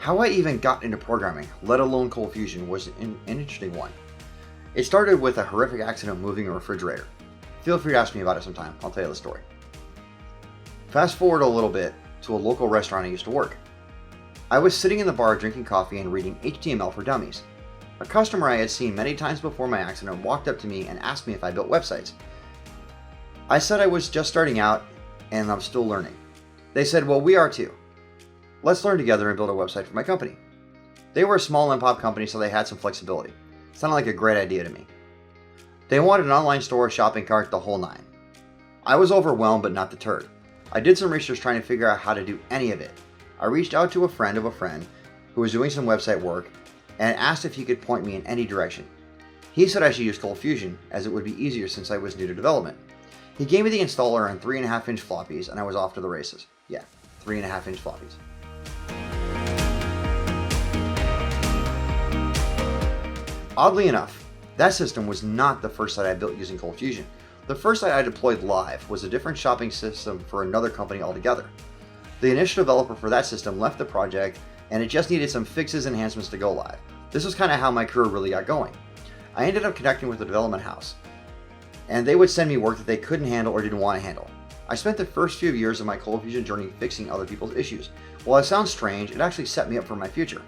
How I even got into programming, let alone ColdFusion, was an interesting one. It started with a horrific accident moving a refrigerator. Feel free to ask me about it sometime, I'll tell you the story. Fast forward a little bit to a local restaurant I used to work. I was sitting in the bar drinking coffee and reading HTML for Dummies. A customer I had seen many times before my accident walked up to me and asked me if I built websites. I said I was just starting out and I'm still learning. They said, well, we are too. Let's learn together and build a website for my company. They were a small and pop company, so they had some flexibility. Sounded like a great idea to me. They wanted an online store, shopping cart, the whole nine. I was overwhelmed but not deterred. I did some research trying to figure out how to do any of it. I reached out to a friend of a friend who was doing some website work and asked if he could point me in any direction. He said I should use ColdFusion as it would be easier since I was new to development. He gave me the installer on 3.5-inch floppies and I was off to the races. Yeah, 3.5-inch floppies. Oddly enough, that system was not the first site I built using ColdFusion. The first site I deployed live was a different shopping system for another company altogether. The initial developer for that system left the project and it just needed some fixes and enhancements to go live. This was kind of how my career really got going. I ended up connecting with the development house and they would send me work that they couldn't handle or didn't want to handle. I spent the first few years of my ColdFusion journey fixing other people's issues. While it sounds strange, it actually set me up for my future.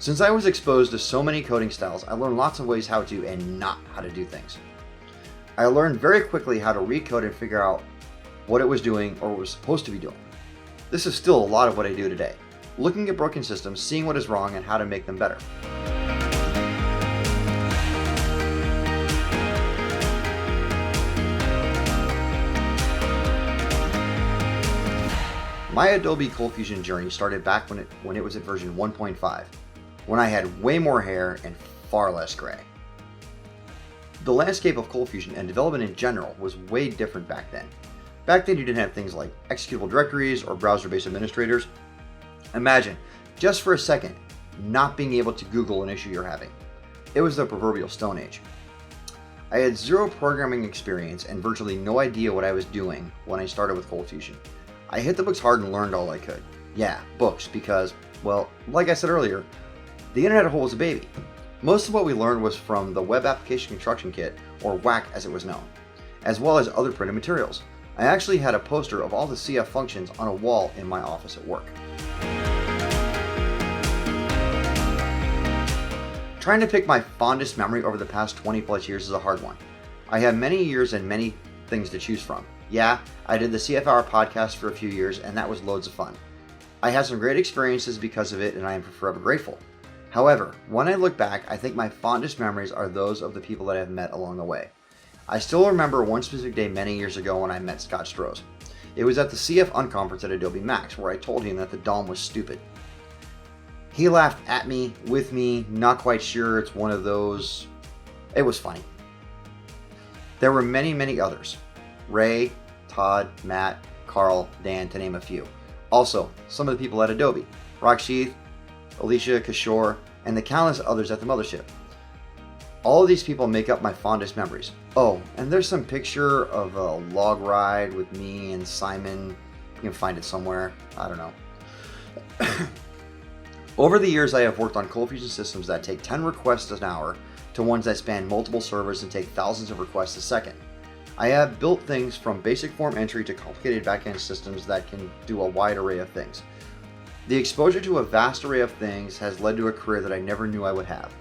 Since I was exposed to so many coding styles, I learned lots of ways how to and not how to do things. I learned very quickly how to recode and figure out what it was doing or what it was supposed to be doing. This is still a lot of what I do today, looking at broken systems, seeing what is wrong and how to make them better. My Adobe ColdFusion journey started back when it was at version 1.5, when I had way more hair and far less gray. The landscape of ColdFusion and development in general was way different back then. Back then you didn't have things like executable directories or browser-based administrators. Imagine, just for a second, not being able to Google an issue you're having. It was the proverbial Stone Age. I had zero programming experience and virtually no idea what I was doing when I started with ColdFusion. I hit the books hard and learned all I could. Yeah, books, because, well, like I said earlier, the internet holds a baby. Most of what we learned was from the Web Application Construction Kit, or WAC as it was known, as well as other printed materials. I actually had a poster of all the CF functions on a wall in my office at work. Trying to pick my fondest memory over the past 20 plus years is a hard one. I have many years and many things to choose from. Yeah, I did the CF Hour podcast for a few years and that was loads of fun. I had some great experiences because of it and I am forever grateful. However, when I look back, I think my fondest memories are those of the people that I've met along the way. I still remember one specific day many years ago when I met Scott Strohs. It was at the CF Unconference at Adobe Max where I told him that the DOM was stupid. He laughed at me, with me, not quite sure it's one of those. It was funny. There were many others. Ray, Todd, Matt, Carl, Dan, to name a few. Also, some of the people at Adobe, Rakshith, Alicia, Kishore, and the countless others at the mothership. All of these people make up my fondest memories. Oh, and there's some picture of a log ride with me and Simon. You can find it somewhere. I don't know. Over the years, I have worked on ColdFusion systems that take 10 requests an hour to ones that span multiple servers and take thousands of requests a second. I have built things from basic form entry to complicated backend systems that can do a wide array of things. The exposure to a vast array of things has led to a career that I never knew I would have.